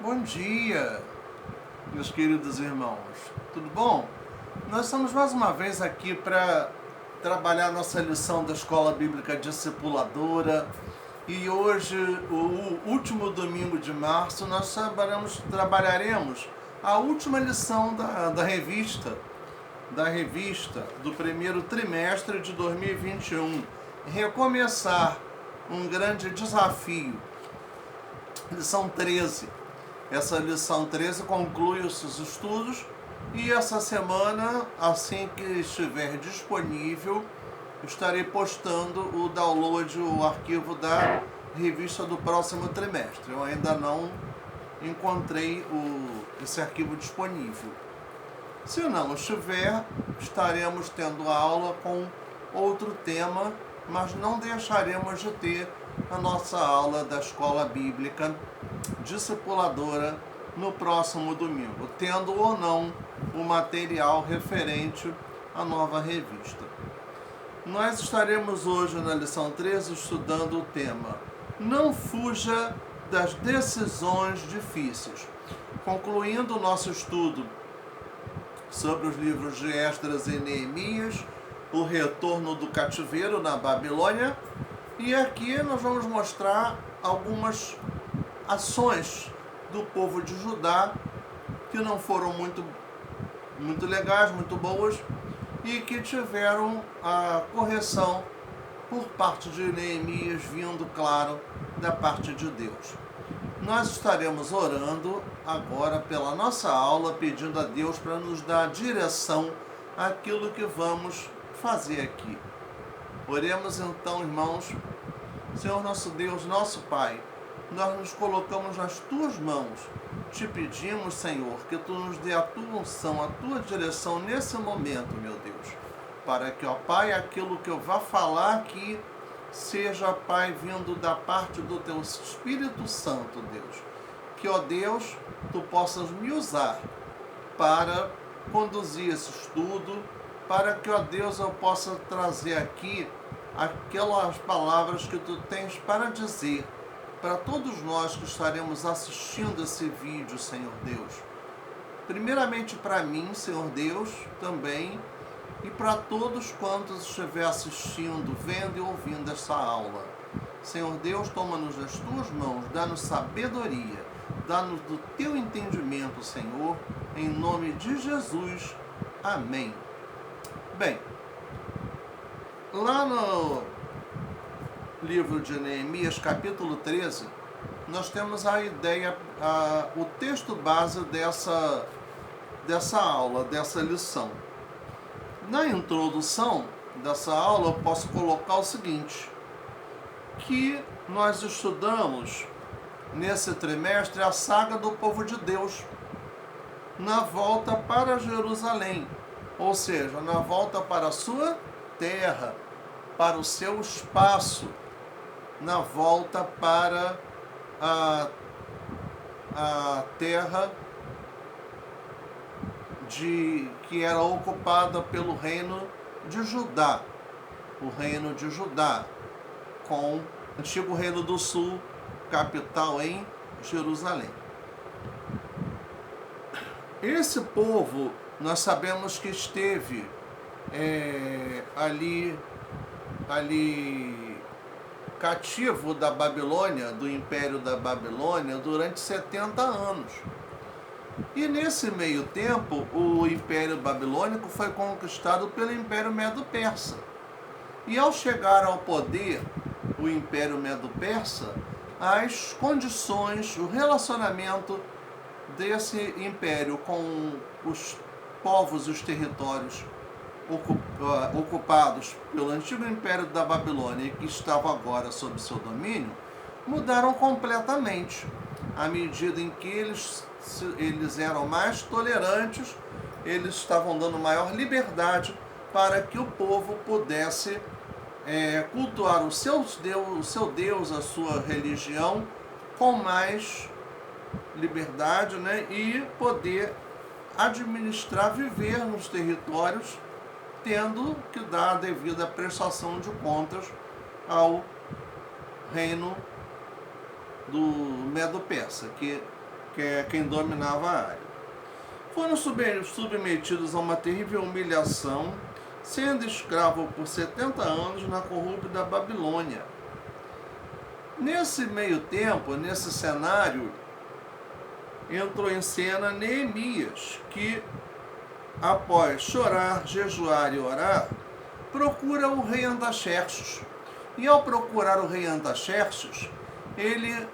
Bom dia, meus queridos irmãos. Tudo bom? Nós estamos mais uma vez aqui para trabalhar nossa lição da Escola Bíblica Discipuladora. E hoje, o último domingo de março, nós trabalharemos a última lição da revista do primeiro trimestre de 2021. Recomeçar um grande desafio. Lição 13. Essa lição 13 conclui os estudos e essa semana, assim que estiver disponível, estarei postando o download, o arquivo da revista do próximo trimestre. Eu ainda não encontrei esse arquivo disponível. Se não estiver, estaremos tendo aula com outro tema, mas não deixaremos de ter a nossa aula da Escola Bíblica Discipuladora no próximo domingo, tendo ou não o material referente à nova revista. Nós estaremos hoje na lição 13 estudando o tema Não fuja das decisões difíceis, concluindo o nosso estudo sobre os livros de Esdras e Neemias, o retorno do cativeiro na Babilônia. E aqui nós vamos mostrar algumas ações do povo de Judá que não foram muito legais, muito boas, e que tiveram a correção por parte de Neemias, vindo, claro, da parte de Deus. Nós estaremos orando agora pela nossa aula, pedindo a Deus para nos dar direção àquilo que vamos fazer aqui. Oremos então, irmãos. Senhor nosso Deus, nosso Pai, nós nos colocamos nas Tuas mãos. Te pedimos, Senhor, que Tu nos dê a Tua unção, a Tua direção nesse momento, meu Deus. Para que, ó Pai, aquilo que eu vá falar aqui seja, Pai, vindo da parte do Teu Espírito Santo, Deus. Que, ó Deus, Tu possas me usar para conduzir esse estudo, para que, ó Deus, eu possa trazer aqui aquelas palavras que Tu tens para dizer para todos nós que estaremos assistindo esse vídeo, Senhor Deus. Primeiramente para mim, Senhor Deus, também, e para todos quantos estiver assistindo, vendo e ouvindo essa aula. Senhor Deus, toma-nos nas Tuas mãos, dá-nos sabedoria, dá-nos do Teu entendimento, Senhor, em nome de Jesus. Amém. Bem, lá no livro de Neemias, capítulo 13, nós temos a ideia, o texto base dessa aula, dessa lição. Na introdução dessa aula, eu posso colocar o seguinte, que nós estudamos nesse trimestre a saga do povo de Deus na volta para Jerusalém, ou seja, na volta para a sua terra, para o seu espaço, na volta para a terra que era ocupada pelo reino de Judá, o reino de Judá, com o antigo reino do sul, capital em Jerusalém. Esse povo, nós sabemos que esteve ali cativo da Babilônia, do Império da Babilônia, durante 70 anos. E nesse meio tempo, o Império Babilônico foi conquistado pelo Império Medo-Persa. E ao chegar ao poder, o Império Medo-Persa, as condições, o relacionamento desse império com os povos e os territórios ocupados pelo antigo Império da Babilônia, que estava agora sob seu domínio, mudaram completamente. À medida em que eles eram mais tolerantes, eles estavam dando maior liberdade para que o povo pudesse cultuar o seu Deus, a sua religião, com mais liberdade, né? E poder administrar, viver nos territórios, tendo que dar a devida prestação de contas ao reino do Medo-Persa, que que é quem dominava a área. Foram submetidos a uma terrível humilhação, sendo escravos por 70 anos na corrupta Babilônia. Nesse meio tempo, nesse cenário, entrou em cena Neemias, que, após chorar, jejuar e orar, procura o rei Artaxerxes. E ao procurar o rei Artaxerxes, ele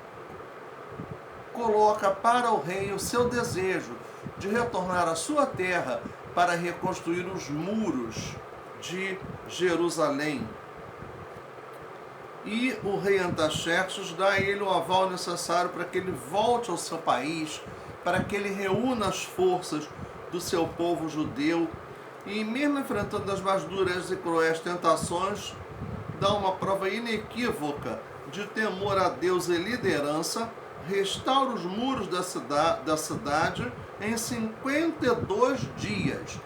coloca para o rei o seu desejo de retornar à sua terra para reconstruir os muros de Jerusalém. E o rei Artaxerxes dá a ele o aval necessário para que ele volte ao seu país, para que ele reúna as forças do seu povo judeu e, mesmo enfrentando as mais duras e cruéis tentações, dá uma prova inequívoca de temor a Deus e liderança, restaura os muros da cidade em 52 dias,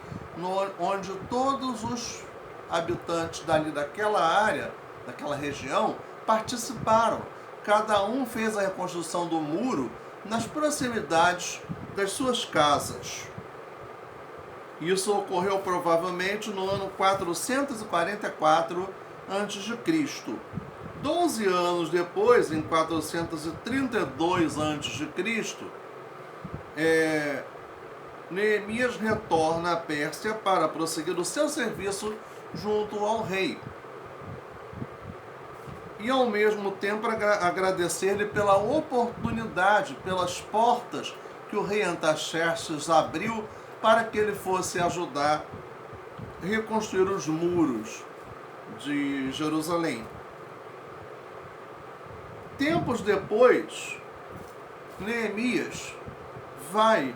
onde todos os habitantes daquela área, daquela região, participaram. Cada um fez a reconstrução do muro nas proximidades das suas casas. Isso ocorreu provavelmente no ano 444 a.C. 12 anos depois, em 432 a.C., Neemias retorna à Pérsia para prosseguir o seu serviço junto ao rei. E ao mesmo tempo agradecer-lhe pela oportunidade, pelas portas que o rei Artaxerxes abriu para que ele fosse ajudar a reconstruir os muros de Jerusalém. Tempos depois, Neemias vai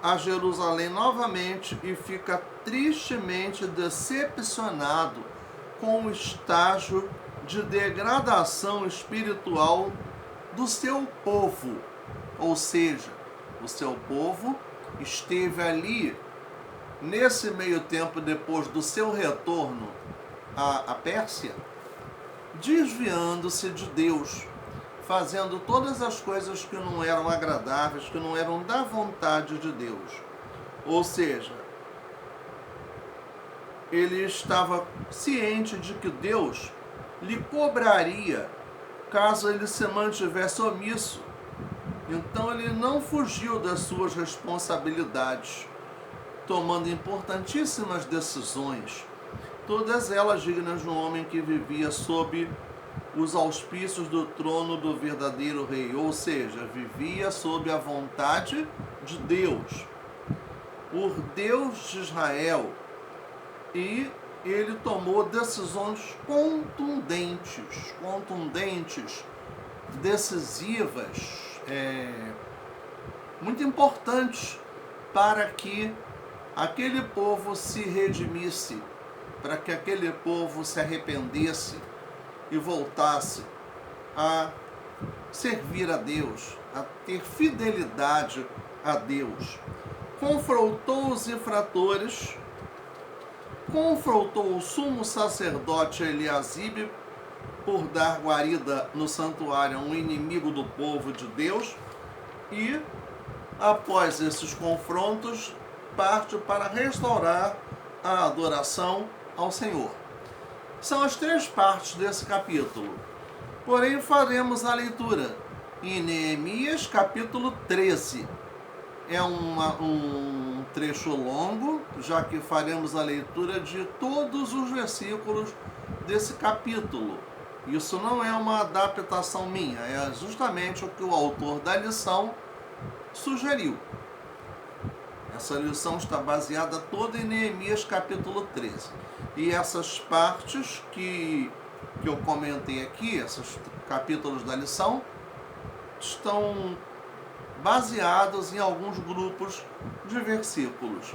a Jerusalém novamente e fica tristemente decepcionado com o estágio de degradação espiritual do seu povo. Ou seja, o seu povo esteve ali, nesse meio tempo, depois do seu retorno à Pérsia, desviando-se de Deus, fazendo todas as coisas que não eram agradáveis, que não eram da vontade de Deus. Ou seja, ele estava ciente de que Deus lhe cobraria caso ele se mantivesse omisso. Então ele não fugiu das suas responsabilidades, tomando importantíssimas decisões, todas elas dignas de um homem que vivia sob os auspícios do trono do verdadeiro rei, ou seja, vivia sob a vontade de Deus, o Deus de Israel, e ele tomou decisões contundentes, decisivas, muito importantes para que aquele povo se redimisse, para que aquele povo se arrependesse e voltasse a servir a Deus, a ter fidelidade a Deus. Confrontou os infratores, confrontou o sumo sacerdote Eliasibe por dar guarida no santuário a um inimigo do povo de Deus e, após esses confrontos, parte para restaurar a adoração ao Senhor. São as três partes desse capítulo. Porém, faremos a leitura em Neemias, capítulo 13. É um trecho longo, já que faremos a leitura de todos os versículos desse capítulo. Isso não é uma adaptação minha, é justamente o que o autor da lição sugeriu. Essa lição está baseada toda em Neemias capítulo 13. E essas partes que eu comentei aqui, esses capítulos da lição, estão baseados em alguns grupos de versículos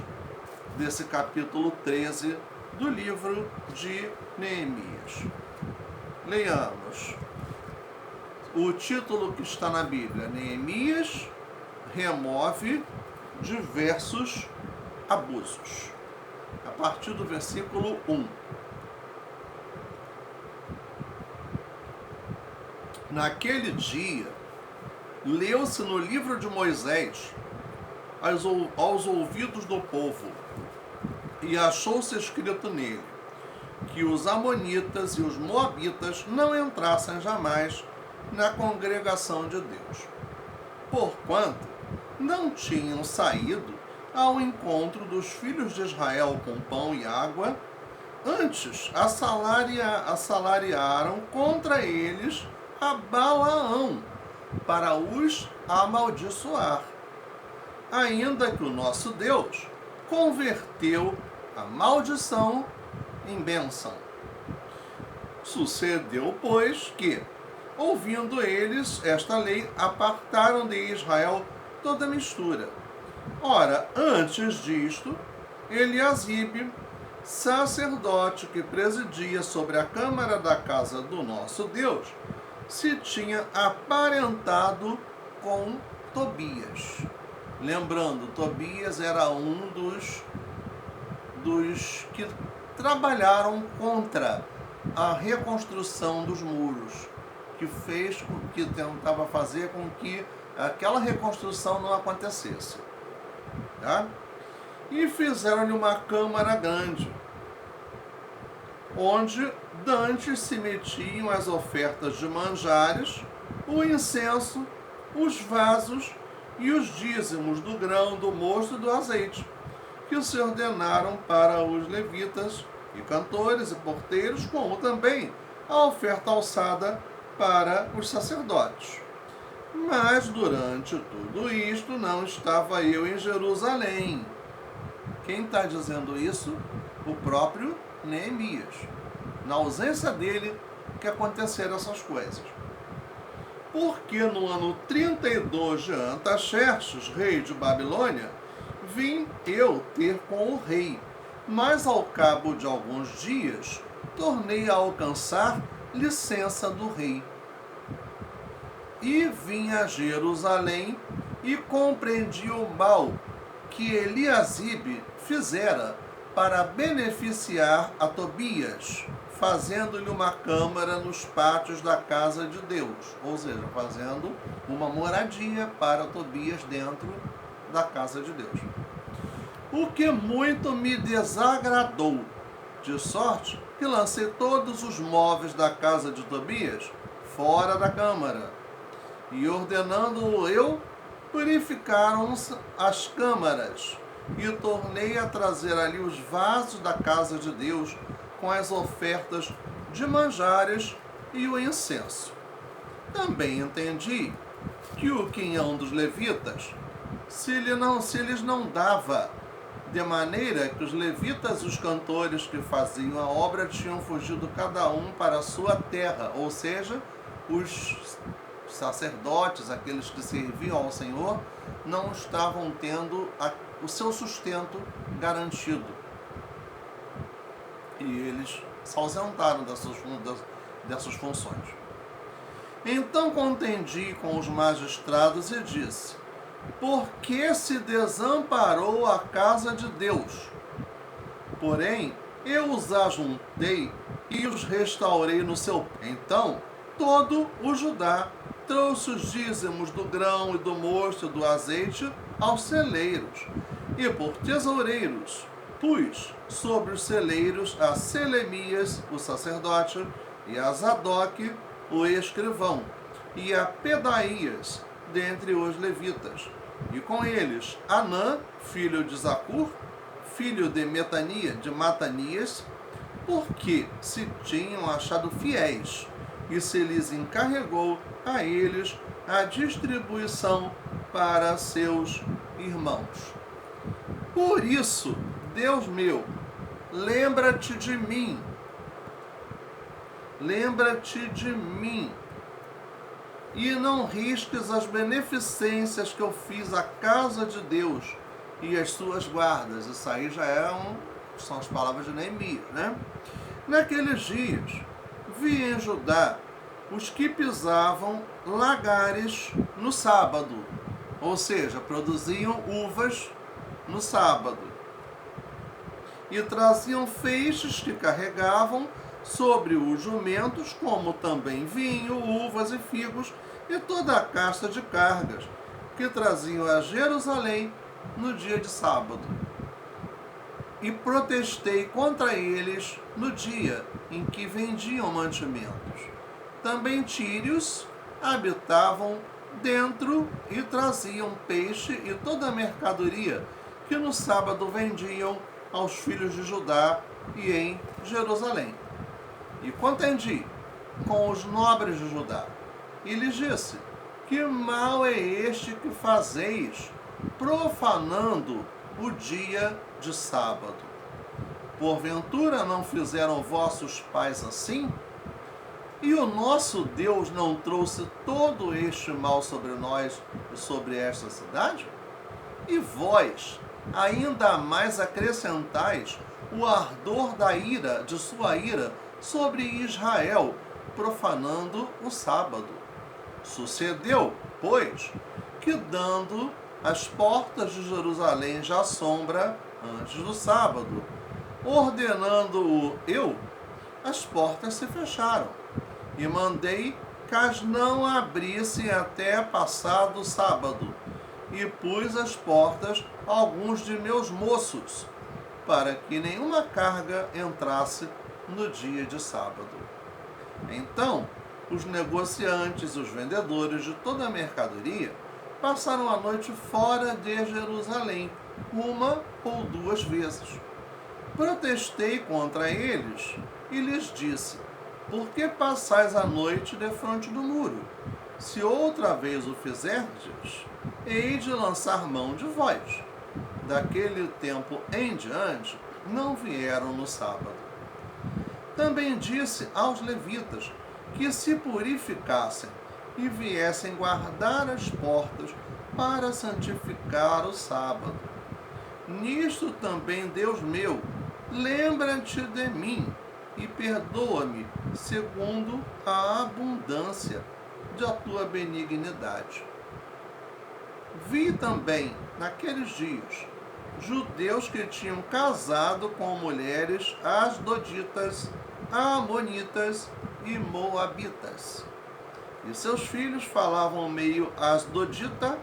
desse capítulo 13 do livro de Neemias. Leiamos. O título que está na Bíblia: Neemias remove diversos abusos. A partir do versículo 1. Naquele dia, leu-se no livro de Moisés aos ouvidos do povo, e achou-se escrito nele que os amonitas e os moabitas não entrassem jamais na congregação de Deus, porquanto não tinham saído ao encontro dos filhos de Israel com pão e água, antes assalariaram contra eles a Balaão para os amaldiçoar, ainda que o nosso Deus converteu a maldição em bênção. Sucedeu, pois, que, ouvindo eles esta lei, apartaram de Israel toda mistura. Ora, antes disto, Eliasibe, sacerdote que presidia sobre a câmara da casa do nosso Deus, se tinha aparentado com Tobias. Lembrando, Tobias era um dos que trabalharam contra a reconstrução dos muros, que tentava fazer com que aquela reconstrução não acontecesse. Tá? E fizeram-lhe uma câmara grande, onde dantes se metiam as ofertas de manjares, o incenso, os vasos e os dízimos do grão, do mosto e do azeite, que se ordenaram para os levitas e cantores e porteiros, como também a oferta alçada para os sacerdotes. Mas durante tudo isto não estava eu em Jerusalém. Quem está dizendo isso? O próprio Neemias. Na ausência dele que aconteceram essas coisas. Porque no ano 32 de Artaxerxes, rei de Babilônia, vim eu ter com o rei, mas ao cabo de alguns dias tornei a alcançar licença do rei. E vim a Jerusalém e compreendi o mal que Eliasibe fizera para beneficiar a Tobias, fazendo-lhe uma câmara nos pátios da casa de Deus, ou seja, fazendo uma moradia para Tobias dentro da casa de Deus. O que muito me desagradou, de sorte que lancei todos os móveis da casa de Tobias fora da câmara, e ordenando eu, purificaram as câmaras, e tornei a trazer ali os vasos da casa de Deus com as ofertas de manjares e o incenso. Também entendi que o quinhão dos levitas se lhes não dava, de maneira que os levitas e os cantores que faziam a obra tinham fugido cada um para a sua terra, ou seja, os sacerdotes, aqueles que serviam ao Senhor, não estavam tendo o seu sustento garantido. E eles se ausentaram dessas funções. Então contendi com os magistrados e disse: por que se desamparou a casa de Deus? Porém, eu os ajuntei e os restaurei no seu. Então, todo o Judá trouxe os dízimos do grão e do mosto e do azeite aos celeiros, e por tesoureiros pus sobre os celeiros a Selemias, o sacerdote, e a Zadok, o escrivão, e a Pedaías, dentre os levitas, e com eles Anã, filho de Zacur, filho de Matanias, porque se tinham achado fiéis, e se lhes encarregou a eles a distribuição para seus irmãos. Por isso, Deus meu, lembra-te de mim. Lembra-te de mim. E não risques as beneficências que eu fiz à casa de Deus e às suas guardas. Isso aí já são as palavras de Neemias, né? Naqueles dias, vi em Judá os que pisavam lagares no sábado, ou seja, produziam uvas no sábado, e traziam feixes que carregavam sobre os jumentos, como também vinho, uvas e figos, e toda a casta de cargas que traziam a Jerusalém no dia de sábado. E protestei contra eles no dia em que vendiam mantimentos. Também tírios habitavam dentro e traziam peixe e toda a mercadoria que no sábado vendiam aos filhos de Judá e em Jerusalém. E contendi com os nobres de Judá, e lhes disse: que mal é este que fazeis, profanando o dia de sábado? Porventura não fizeram vossos pais assim? E o nosso Deus não trouxe todo este mal sobre nós e sobre esta cidade? E vós ainda mais acrescentais o ardor da ira, de sua ira, sobre Israel, profanando o sábado. Sucedeu, pois, que dando as portas de Jerusalém já sombra antes do sábado, ordenando-o eu, as portas se fecharam, e mandei que as não abrissem até passado o sábado, e pus as portas a alguns de meus moços, para que nenhuma carga entrasse no dia de sábado. Então, os negociantes e os vendedores de toda a mercadoria passaram a noite fora de Jerusalém, uma ou duas vezes. Protestei contra eles e lhes disse: por que passais a noite defronte do muro? Se outra vez o fizerdes, hei de lançar mão de vós. Daquele tempo em diante, não vieram no sábado. Também disse aos levitas que se purificassem e viessem guardar as portas para santificar o sábado. Nisto também, Deus meu, lembra-te de mim e perdoa-me segundo a abundância da tua benignidade. Vi também, naqueles dias, judeus que tinham casado com mulheres asdoditas, amonitas e moabitas. E seus filhos falavam meio asdodita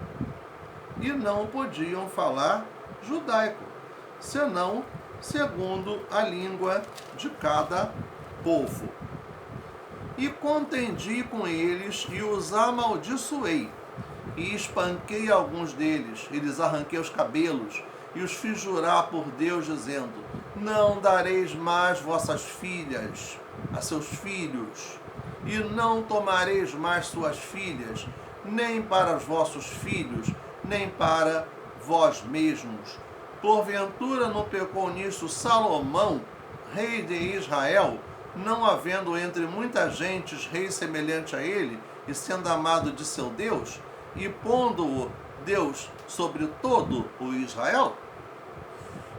e não podiam falar judaico, senão segundo a língua de cada povo. E contendi com eles e os amaldiçoei, e espanquei alguns deles, e lhes arranquei os cabelos, e os fiz jurar por Deus, dizendo: não dareis mais vossas filhas a seus filhos, e não tomareis mais suas filhas, nem para os vossos filhos, nem para vós mesmos. Porventura não pecou nisso Salomão, rei de Israel, não havendo entre muitas gentes rei semelhante a ele, e sendo amado de seu Deus, e pondo-o Deus sobre todo o Israel?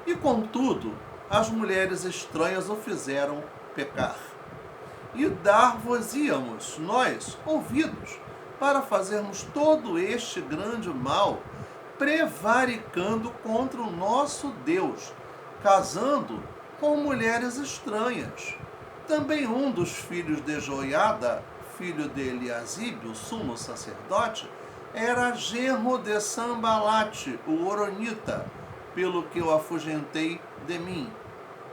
E contudo, as mulheres estranhas o fizeram pecar. E dar-vos-íamos nós ouvidos, para fazermos todo este grande mal, prevaricando contra o nosso Deus, casando com mulheres estranhas. Também um dos filhos de Joiada, filho de Eliasibe, o sumo sacerdote, era genro de Sambalate, o horonita, pelo que eu afugentei de mim.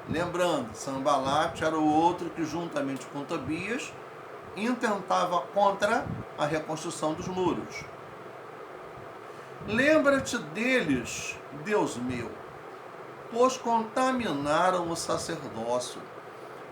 Lembrando, Sambalate era o outro que, juntamente com Tobias, intentava contra a reconstrução dos muros. Lembra-te deles, Deus meu, pois contaminaram o sacerdócio,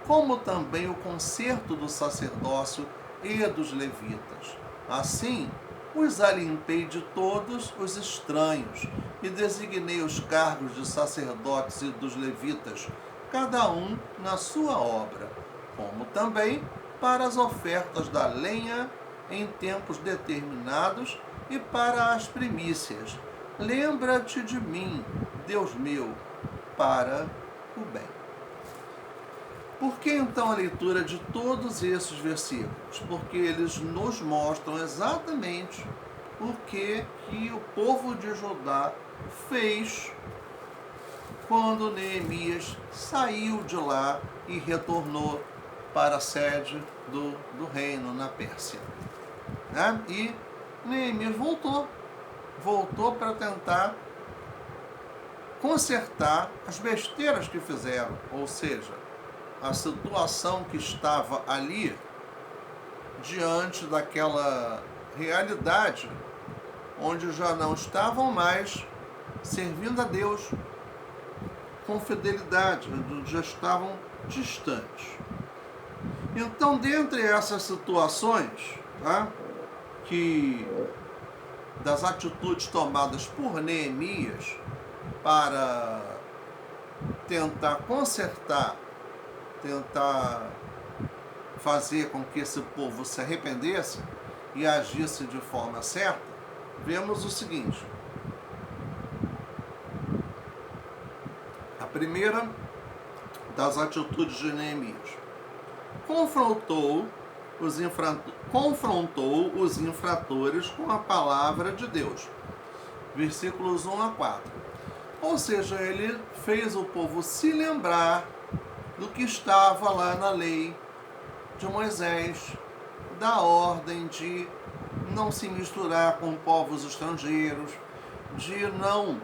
como também o concerto do sacerdócio e dos levitas. Assim, os alimpei de todos os estranhos e designei os cargos de sacerdotes e dos levitas, cada um na sua obra, como também para as ofertas da lenha em tempos determinados e para as primícias. Lembra-te de mim, Deus meu, para o bem. Por que então a leitura de todos esses versículos? Porque eles nos mostram exatamente o que o povo de Judá fez quando Neemias saiu de lá e retornou para a sede do reino na Pérsia. né? E Neemias voltou para tentar consertar as besteiras que fizeram, ou seja, a situação que estava ali diante daquela realidade onde já não estavam mais servindo a Deus com fidelidade, onde já estavam distantes. Então, dentre essas situações, tá, das atitudes tomadas por Neemias para tentar consertar, tentar fazer com que esse povo se arrependesse e agisse de forma certa, vemos o seguinte. A primeira das atitudes de Neemias: confrontou os infratores com a palavra de Deus. Versículos 1 a 4. Ou seja, ele fez o povo se lembrar do que estava lá na lei de Moisés, da ordem de não se misturar com povos estrangeiros, de não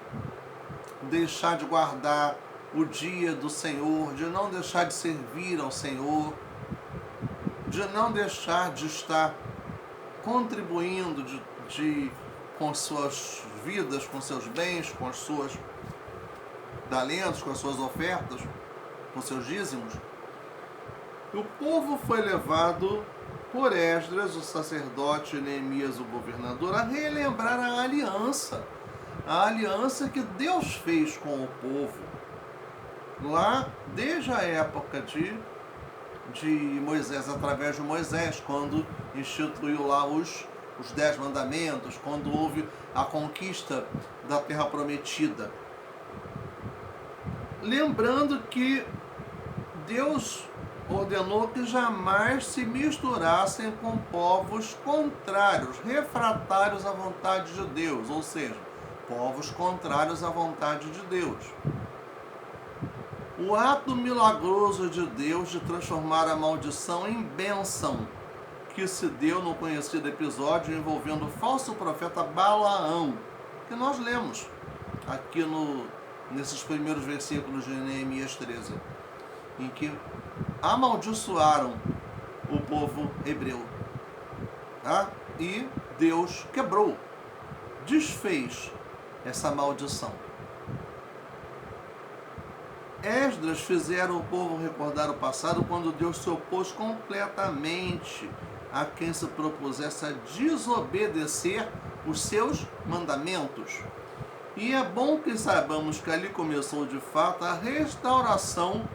deixar de guardar o dia do Senhor, de não deixar de servir ao Senhor, de não deixar de estar contribuindo com suas vidas, com seus bens, com as suas talentos, com as suas ofertas, com seus dízimos. O povo foi levado por Esdras, o sacerdote, e Neemias, o governador, a relembrar a aliança que Deus fez com o povo, lá desde a época de Moisés, através de Moisés, quando instituiu lá os 10 mandamentos, quando houve a conquista da terra prometida. Lembrando que Deus ordenou que jamais se misturassem com povos contrários, refratários à vontade de Deus, ou seja, povos contrários à vontade de Deus. O ato milagroso de Deus de transformar a maldição em bênção, que se deu no conhecido episódio envolvendo o falso profeta Balaão, que nós lemos aqui nesses primeiros versículos de Neemias 13, em que amaldiçoaram o povo hebreu, tá? E Deus quebrou, desfez essa maldição. Esdras fizeram o povo recordar o passado quando Deus se opôs completamente a quem se propusesse a desobedecer os seus mandamentos. E é bom que saibamos que ali começou de fato a restauração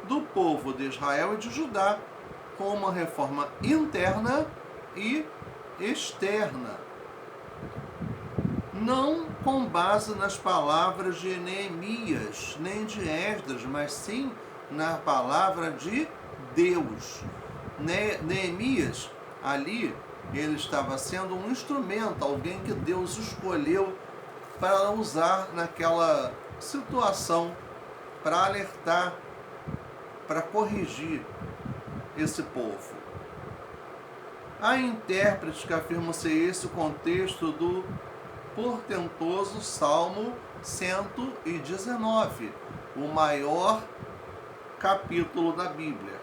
do povo de Israel e de Judá, com uma reforma interna e externa. Não com base nas palavras de Neemias, nem de Esdras, mas sim na palavra de Deus. Neemias, ali, ele estava sendo um instrumento, alguém que Deus escolheu para usar naquela situação, para alertar, para corrigir esse povo. Há intérpretes que afirmam ser esse o contexto do portentoso Salmo 119, o maior capítulo da Bíblia,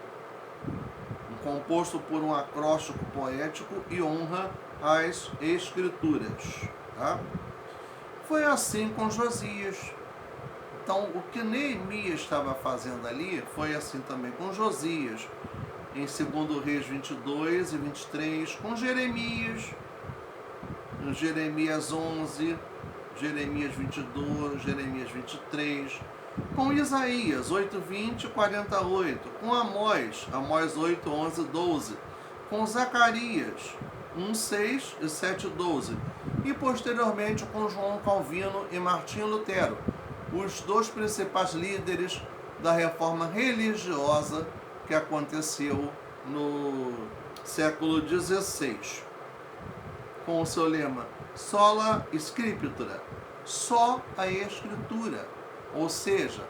composto por um acróstico poético e honra às Escrituras. Tá? Foi assim com Josias. Então, o que Neemias estava fazendo ali foi assim também com Josias, em 2 Reis 22 e 23, com Jeremias, em Jeremias 11, Jeremias 22, Jeremias 23, com Isaías 8, 20 e 48, com Amós 8, 11 e 12, com Zacarias 1, 6 e 7, 12, e posteriormente com João Calvino e Martinho Lutero, os dois principais líderes da reforma religiosa que aconteceu no século XVI, com o seu lema Sola Scriptura, só a Escritura, ou seja,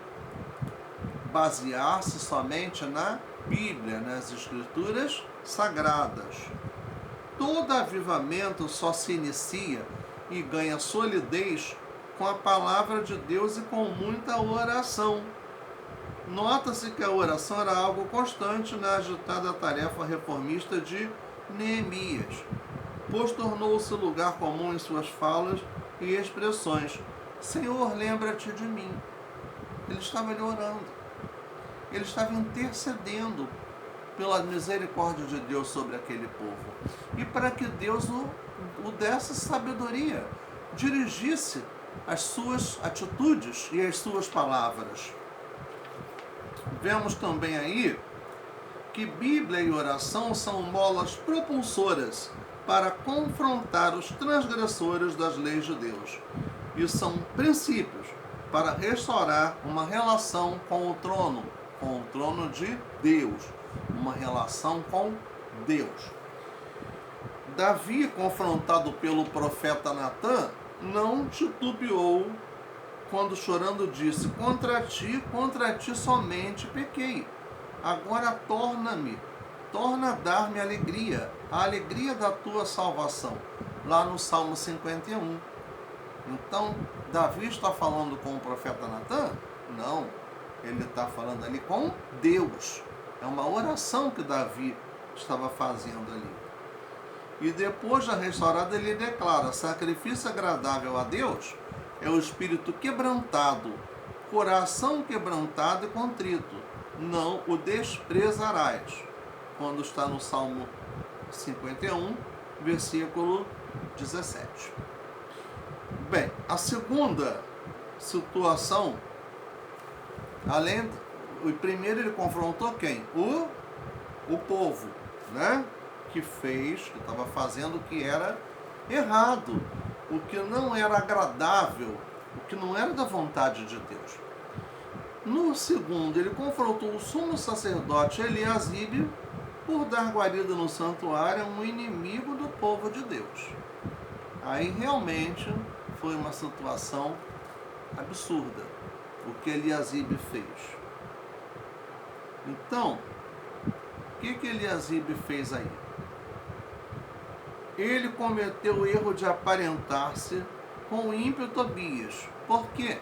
basear-se somente na Bíblia, nas Escrituras sagradas. todo avivamento só se inicia e ganha solidez com a palavra de Deus e com muita oração. Nota-se que a oração era algo constante na agitada tarefa reformista de Neemias, pois tornou-se lugar comum em suas falas e expressões. Senhor, lembra-te de mim. Ele estava ali orando. Ele estava intercedendo pela misericórdia de Deus sobre aquele povo. E para que Deus o desse sabedoria, dirigisse as suas atitudes e as suas palavras. Vemos também aí que Bíblia e oração são molas propulsoras para confrontar os transgressores das leis de Deus. E são princípios para restaurar uma relação com o trono de Deus, uma relação com Deus. Davi, confrontado pelo profeta Natã, não titubeou quando chorando disse: contra ti somente pequei. Agora torna a dar-me alegria, a alegria da tua salvação. Lá no Salmo 51. Então, Davi está falando com o profeta Natã? Não, ele está falando ali com Deus. É uma oração que Davi estava fazendo ali. E depois da restaurada ele declara: sacrifício agradável a Deus é o espírito quebrantado, coração quebrantado e contrito, não o desprezarás. Quando está no Salmo 51, versículo 17. Bem, a segunda situação, o primeiro ele confrontou quem? O povo, né? Que estava fazendo o que era errado, o que não era agradável, o que não era da vontade de Deus. No segundo, ele confrontou o sumo sacerdote Eliasibe por dar guarida no santuário a um inimigo do povo de Deus. Aí realmente foi uma situação absurda o que Eliasibe fez. Então, o que Eliasibe fez aí? Ele cometeu o erro de aparentar-se com o ímpio Tobias. Por quê?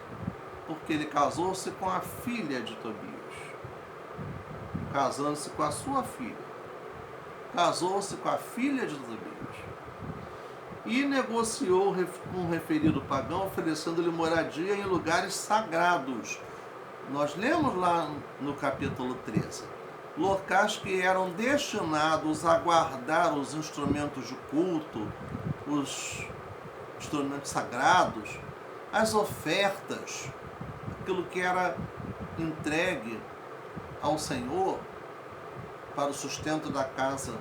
Porque ele casou-se com a filha de Tobias. Casando-se com a sua filha. Casou-se com a filha de Tobias. E negociou com o referido pagão, oferecendo-lhe moradia em lugares sagrados. Nós lemos lá no capítulo 13. Locais que eram destinados a guardar os instrumentos de culto, os instrumentos sagrados, as ofertas, aquilo que era entregue ao Senhor para o sustento da casa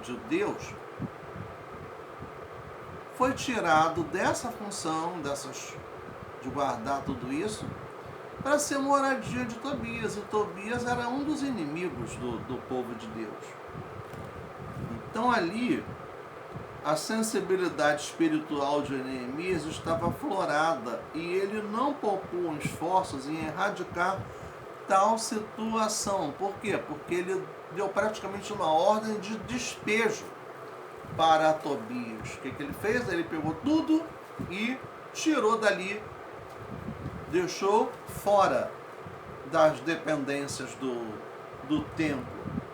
de Deus, foi tirado dessa função, de guardar tudo isso, para ser moradia de Tobias. E Tobias era um dos inimigos do povo de Deus. Então ali, a sensibilidade espiritual de Neemias estava aflorada e ele não poupou esforços em erradicar tal situação. Por quê? Porque ele deu praticamente uma ordem de despejo para Tobias. O que ele fez? Ele pegou tudo e tirou dali, deixou fora das dependências do templo.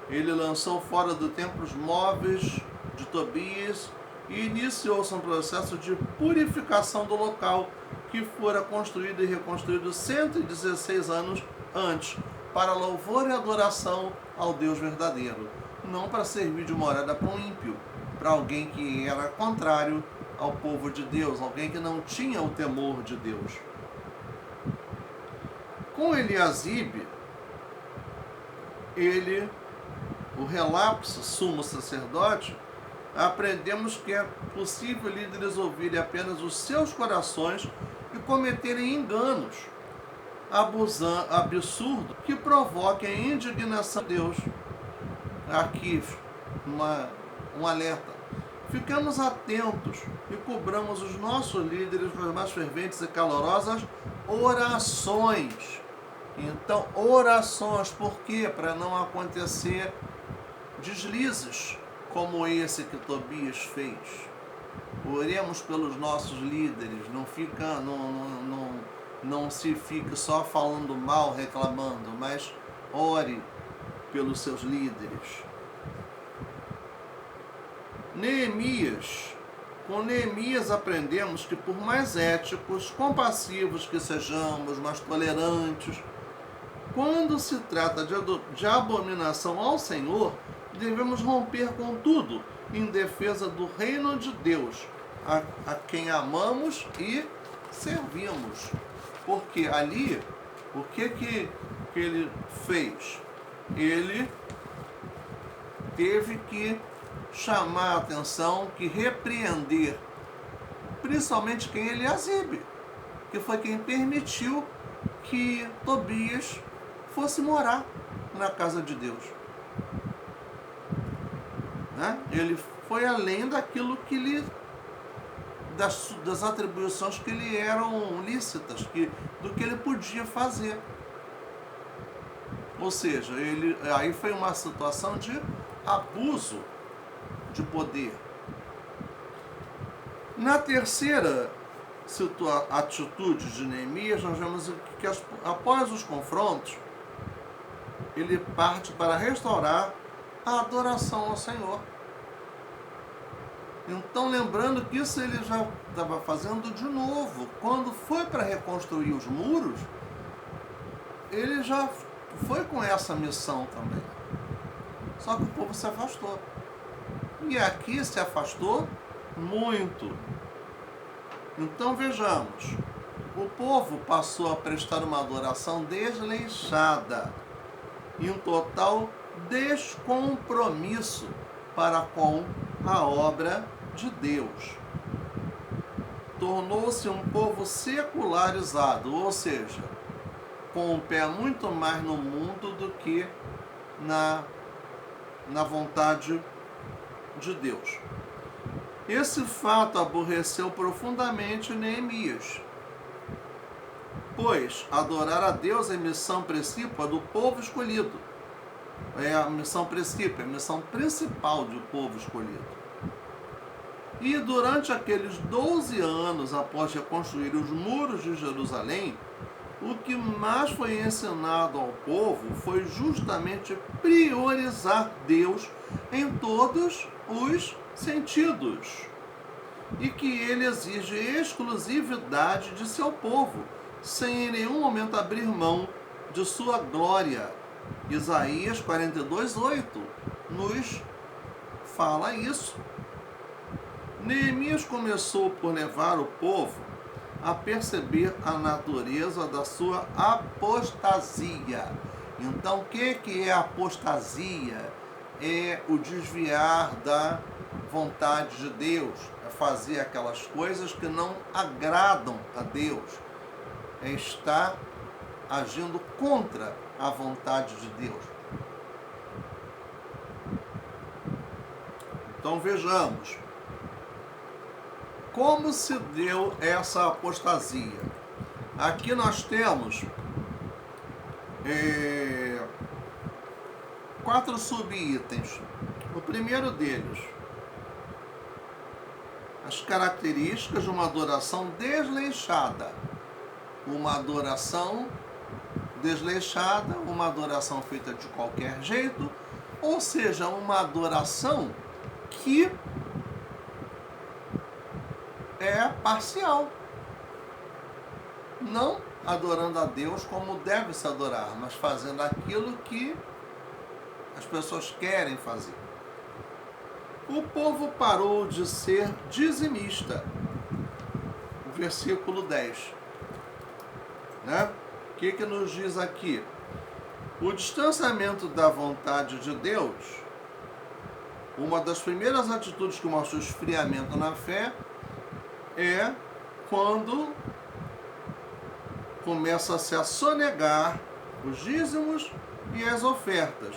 Ele lançou fora do templo os móveis de Tobias e iniciou-se um processo de purificação do local que fora construído e reconstruído 116 anos antes, para louvor e adoração ao Deus verdadeiro, não para servir de morada para um ímpio, para alguém que era contrário ao povo de Deus, alguém que não tinha o temor de Deus. Com Eliasibe, o relapso sumo sacerdote, aprendemos que é possível líderes ouvirem apenas os seus corações e cometerem enganos absurdos que provoquem a indignação de Deus. Aqui, um alerta. Ficamos atentos e cobramos os nossos líderes com as mais ferventes e calorosas orações. Então, orações, por quê? Para não acontecer deslizes como esse que Tobias fez. Oremos pelos nossos líderes, não se fique só falando mal, reclamando, mas ore pelos seus líderes. Com Neemias aprendemos que por mais éticos, compassivos que sejamos, mais tolerantes, quando se trata de abominação ao Senhor, devemos romper com tudo em defesa do reino de Deus, a quem amamos e servimos. Porque ali, o que ele fez? Ele teve que chamar a atenção, que repreender, principalmente quem? Eliasibe, que foi quem permitiu que Tobias fosse morar na casa de Deus. Ele foi além daquilo que das atribuições que lhe eram lícitas, do que ele podia fazer. Ou seja, aí foi uma situação de abuso de poder. Na terceira atitude de Neemias, nós vemos que após os confrontos, ele parte para restaurar a adoração ao Senhor. Então, lembrando que isso ele já estava fazendo de novo. Quando foi para reconstruir os muros, ele já foi com essa missão também. Só que o povo se afastou. E aqui se afastou muito. Então vejamos, o povo passou a prestar uma adoração desleixada e um total descompromisso para com a obra de Deus. Tornou-se um povo secularizado, ou seja, com o pé muito mais no mundo do que na vontade de Deus. Esse fato aborreceu profundamente Neemias, pois adorar a Deus é missão principal do povo escolhido. É a missão principal, é a missão principal do povo escolhido. E durante aqueles 12 anos após reconstruir os muros de Jerusalém, o que mais foi ensinado ao povo foi justamente priorizar Deus em todos os sentidos, e que ele exige exclusividade de seu povo, sem em nenhum momento abrir mão de sua glória. Isaías 42:8 nos fala isso. Neemias começou por levar o povo a perceber a natureza da sua apostasia. Então, o que é apostasia? É o desviar da vontade de Deus, é fazer aquelas coisas que não agradam a Deus, é estar agindo contra a vontade de Deus. Então vejamos, como se deu essa apostasia? Aqui nós temos 4 subitens. O primeiro deles, as características de uma adoração desleixada. Uma adoração desleixada, uma adoração feita de qualquer jeito, ou seja, uma adoração que é parcial. Não adorando a Deus como deve se adorar, mas fazendo aquilo que as pessoas querem fazer. O povo parou de ser dizimista. Versículo 10. O que nos diz aqui? O distanciamento da vontade de Deus, uma das primeiras atitudes que mostra o esfriamento na fé, é quando começa-se a sonegar os dízimos e as ofertas,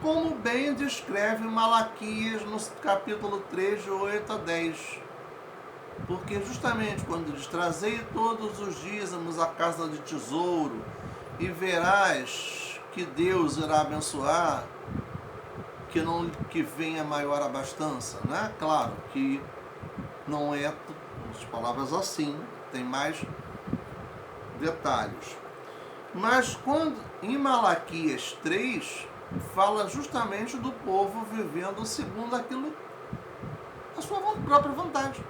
como bem descreve Malaquias no capítulo 3, de 8 a 10. Porque justamente quando diz: trazei todos os dízimos à casa de tesouro, e verás que Deus irá abençoar, que venha maior abastança, né? Claro que não é as palavras assim, tem mais detalhes. Mas quando em Malaquias 3 fala justamente do povo vivendo segundo aquilo, a sua própria vontade,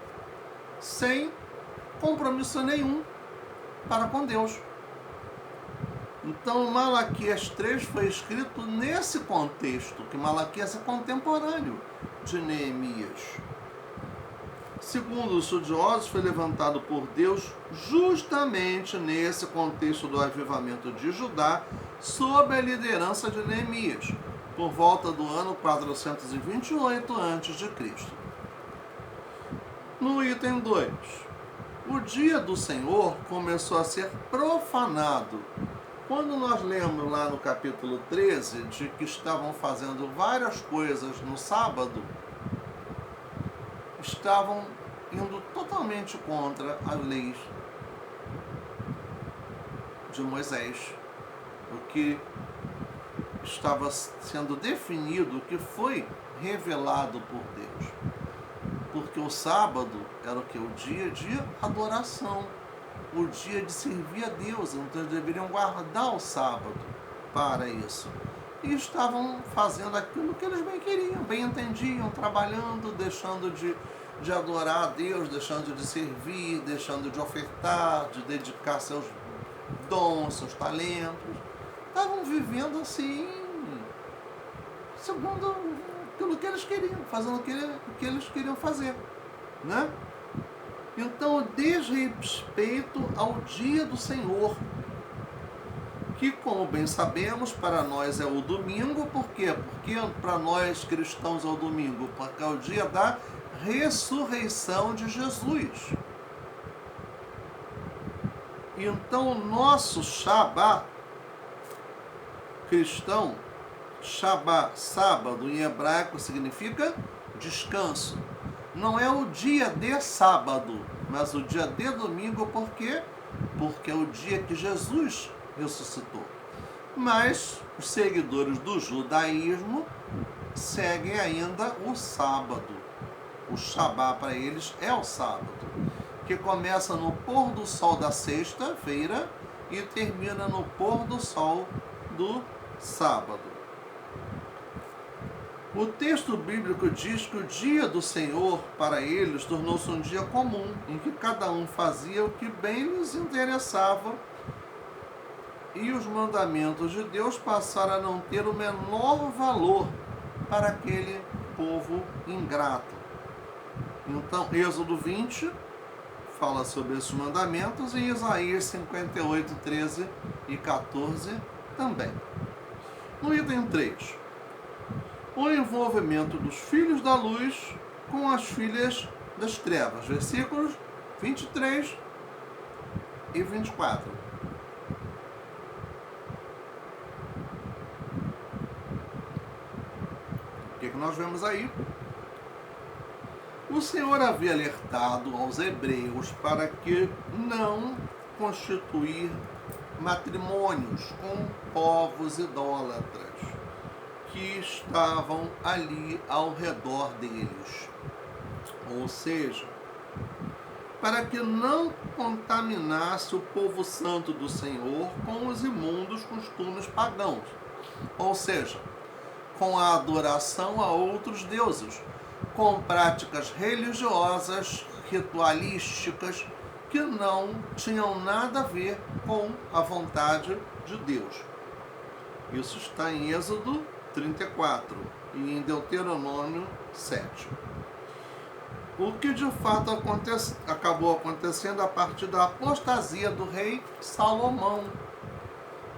sem compromisso nenhum para com Deus. Então Malaquias 3 foi escrito nesse contexto, que Malaquias é contemporâneo de Neemias. Segundo os estudiosos, foi levantado por Deus justamente nesse contexto do avivamento de Judá, sob a liderança de Neemias, por volta do ano 428 a.C. No item 2, o dia do Senhor começou a ser profanado. Quando nós lemos lá no capítulo 13 de que estavam fazendo várias coisas no sábado, estavam indo totalmente contra as leis de Moisés, o que estava sendo definido, o que foi revelado por Deus. Porque o sábado era o que? O dia de adoração, o dia de servir a Deus, então eles deveriam guardar o sábado para isso. E estavam fazendo aquilo que eles bem queriam, bem entendiam, trabalhando, deixando de adorar a Deus, deixando de servir, deixando de ofertar, de dedicar seus dons, seus talentos. Estavam vivendo assim, segundo aquilo que eles queriam, fazendo o que eles queriam fazer, né? Então, o desrespeito ao dia do Senhor, que, como bem sabemos, para nós é o domingo. Por quê? Porque para nós cristãos é o domingo, porque é o dia da ressurreição de Jesus. Então, o nosso Shabá cristão, Shabá, sábado, em hebraico significa descanso. Não é o dia de sábado, mas o dia de domingo. Por quê? Porque é o dia que Jesus ressuscitou. Mas os seguidores do judaísmo seguem ainda o sábado. O Shabá para eles é o sábado, que começa no pôr do sol da sexta-feira e termina no pôr do sol do sábado. O texto bíblico diz que o dia do Senhor para eles tornou-se um dia comum, em que cada um fazia o que bem lhes interessava, e os mandamentos de Deus passaram a não ter o menor valor para aquele povo ingrato. Então, Êxodo 20 fala sobre esses mandamentos, e Isaías 58, 13 e 14 também. No item 3, o envolvimento dos filhos da luz com as filhas das trevas, versículos 23 e 24. O que nós vemos aí? O Senhor havia alertado aos hebreus para que não constituir matrimônios com povos idólatras que estavam ali ao redor deles. Ou seja, para que não contaminasse o povo santo do Senhor com os imundos costumes pagãos. Ou seja, com a adoração a outros deuses, com práticas religiosas, ritualísticas, que não tinham nada a ver com a vontade de Deus. Isso está em Êxodo 34 e em Deuteronômio 7. O que de fato acabou acontecendo a partir da apostasia do rei Salomão.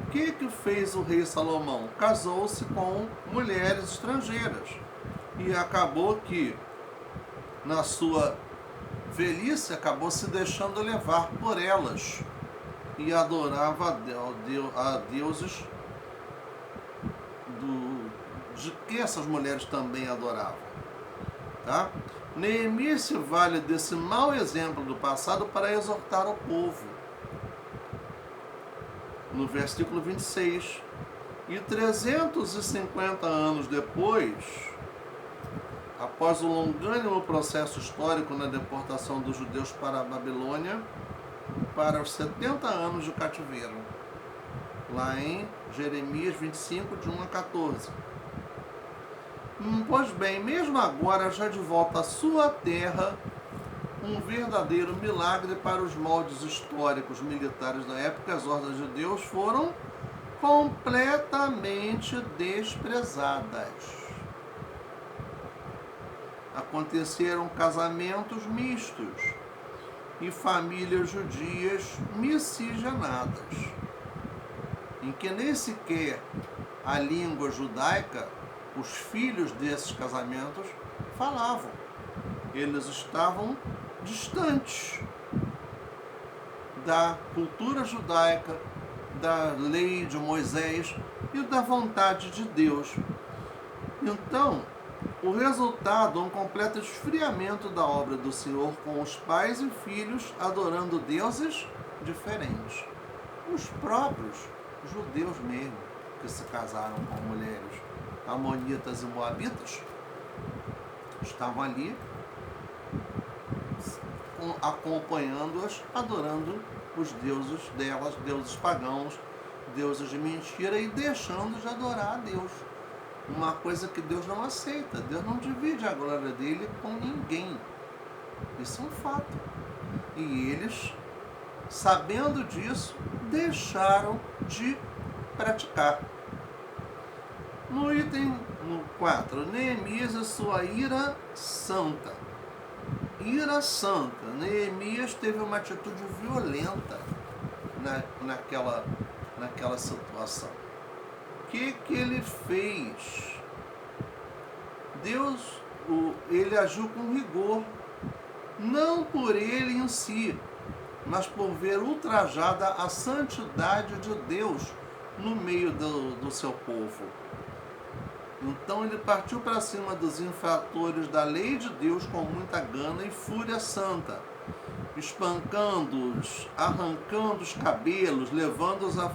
O que fez o rei Salomão? Casou-se com mulheres estrangeiras e acabou que, na sua velhice, acabou se deixando levar por elas e adorava a deuses de que essas mulheres também adoravam. Tá? Neemias se vale desse mau exemplo do passado para exortar o povo. No versículo 26, E 350 anos depois, após o longânimo processo histórico na deportação dos judeus para a Babilônia, para os 70 anos de cativeiro, lá em Jeremias 25, de 1 a 14. Pois bem, mesmo agora, já de volta à sua terra, um verdadeiro milagre para os moldes históricos militares da época, as ordens de Deus foram completamente desprezadas. Aconteceram casamentos mistos e famílias judias miscigenadas, em que nem sequer a língua judaica os filhos desses casamentos falavam. Eles estavam distantes da cultura judaica, da lei de Moisés e da vontade de Deus. Então, o resultado é um completo esfriamento da obra do Senhor, com os pais e filhos adorando deuses diferentes. Os próprios judeus mesmo, que se casaram com mulheres amonitas e moabitas, estavam ali acompanhando-as, adorando os deuses delas, deuses pagãos, deuses de mentira, e deixando de adorar a Deus. Uma coisa que Deus não aceita. Deus não divide a glória dele com ninguém. Isso é um fato. E eles, sabendo disso, deixaram de praticar. No item 4, Neemias e sua ira santa. Ira santa. Neemias teve uma atitude violenta naquela situação. O que ele fez? Deus, ele agiu com rigor, não por ele em si, mas por ver ultrajada a santidade de Deus no meio do seu povo. Então ele partiu para cima dos infratores da lei de Deus com muita gana e fúria santa, espancando-os, arrancando os cabelos, levando-os a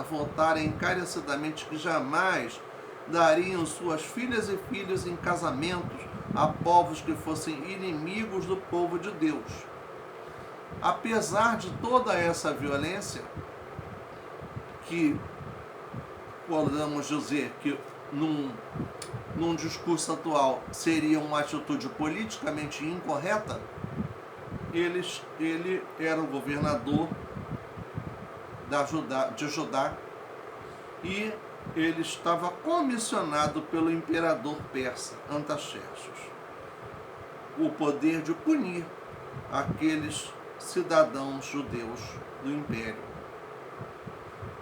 votarem encarecidamente que jamais dariam suas filhas e filhos em casamentos a povos que fossem inimigos do povo de Deus. Apesar de toda essa violência, que podemos dizer que num discurso atual seria uma atitude politicamente incorreta, ele era o governador de Judá, e ele estava comissionado pelo imperador persa Artaxerxes o poder de punir aqueles cidadãos judeus do império.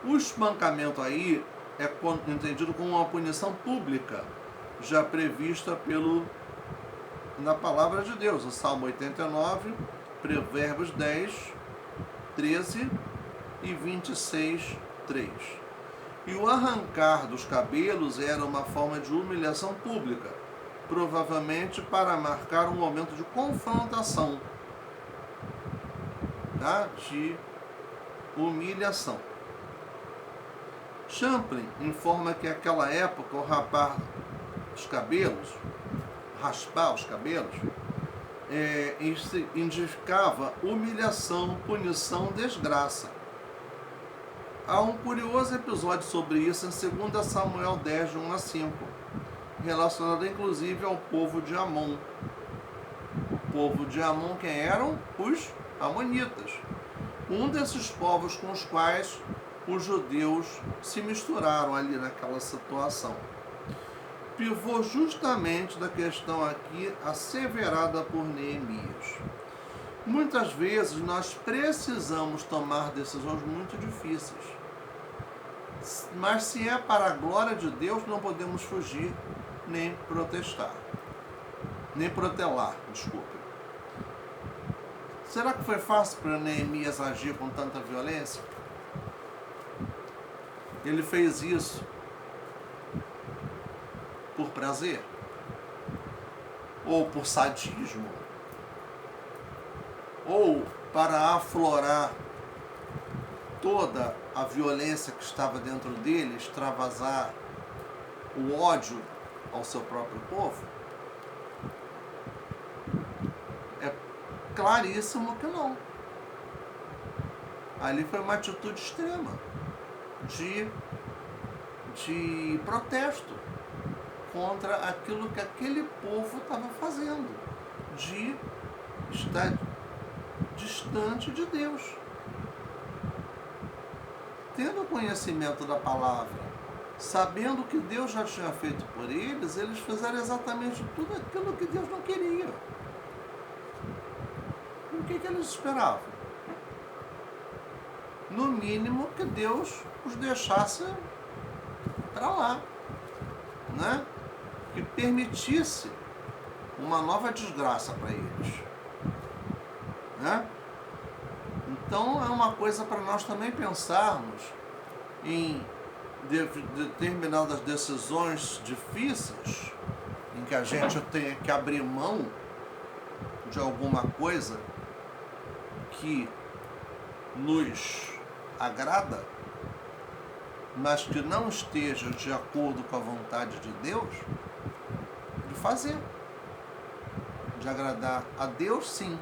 O espancamento aí é entendido como uma punição pública, já prevista na palavra de Deus, o Salmo 89, Provérbios 10, 13 e 26, 3. E o arrancar dos cabelos era uma forma de humilhação pública, provavelmente para marcar um momento de confrontação, tá? De humilhação. Champlin informa que naquela época o raspar os cabelos, indicava humilhação, punição, desgraça. Há um curioso episódio sobre isso em 2 Samuel 10, de 1 a 5, relacionado inclusive ao povo de Amon. O povo de Amon, quem eram? Os amonitas. Um desses povos com os quais os judeus se misturaram ali naquela situação. Pivô justamente da questão aqui asseverada por Neemias. Muitas vezes nós precisamos tomar decisões muito difíceis, mas se é para a glória de Deus, não podemos fugir nem protelar, desculpe. Será que foi fácil para Neemias agir com tanta violência? Ele fez isso por prazer? Ou por sadismo? Ou para aflorar toda a violência que estava dentro dele, extravasar o ódio ao seu próprio povo? É claríssimo que não. Ali foi uma atitude extrema de protesto contra aquilo que aquele povo estava fazendo, de estar distante de Deus. Tendo conhecimento da palavra, sabendo o que Deus já tinha feito por eles, eles fizeram exatamente tudo aquilo que Deus não queria. E o que eles esperavam? No mínimo que Deus os deixasse para lá, né? Que permitisse uma nova desgraça para eles, né? Então é uma coisa para nós também pensarmos em determinadas decisões difíceis, em que a gente tenha que abrir mão de alguma coisa que nos agrada, mas que não esteja de acordo com a vontade de Deus, de fazer. De agradar a Deus, sim,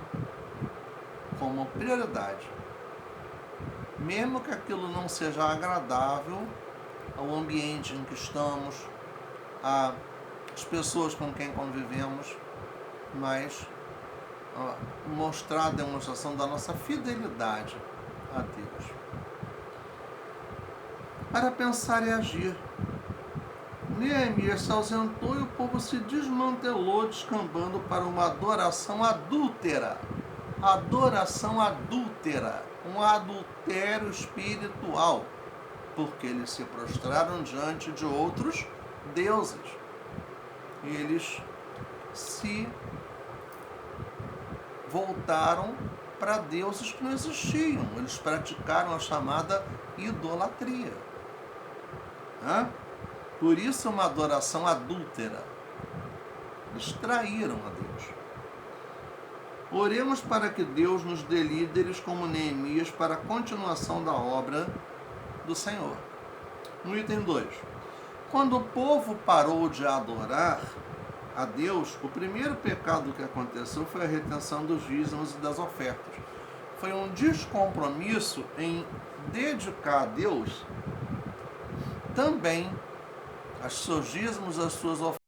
como prioridade. Mesmo que aquilo não seja agradável ao ambiente em que estamos, às pessoas com quem convivemos, mas mostrar a demonstração da nossa fidelidade a Deus. Para pensar e agir. Neemias se ausentou e o povo se desmantelou, descambando para uma adoração adúltera. Adoração adúltera, um adultério espiritual, porque eles se prostraram diante de outros deuses. E eles se voltaram para deuses que não existiam. Eles praticaram a chamada idolatria. Por isso é uma adoração adúltera. Eles traíram a Deus. Oremos para que Deus nos dê líderes como Neemias para a continuação da obra do Senhor. No item 2. Quando o povo parou de adorar a Deus, o primeiro pecado que aconteceu foi a retenção dos dízimos e das ofertas. Foi um descompromisso em dedicar a Deus também os seus dízimos, as suas ofertas.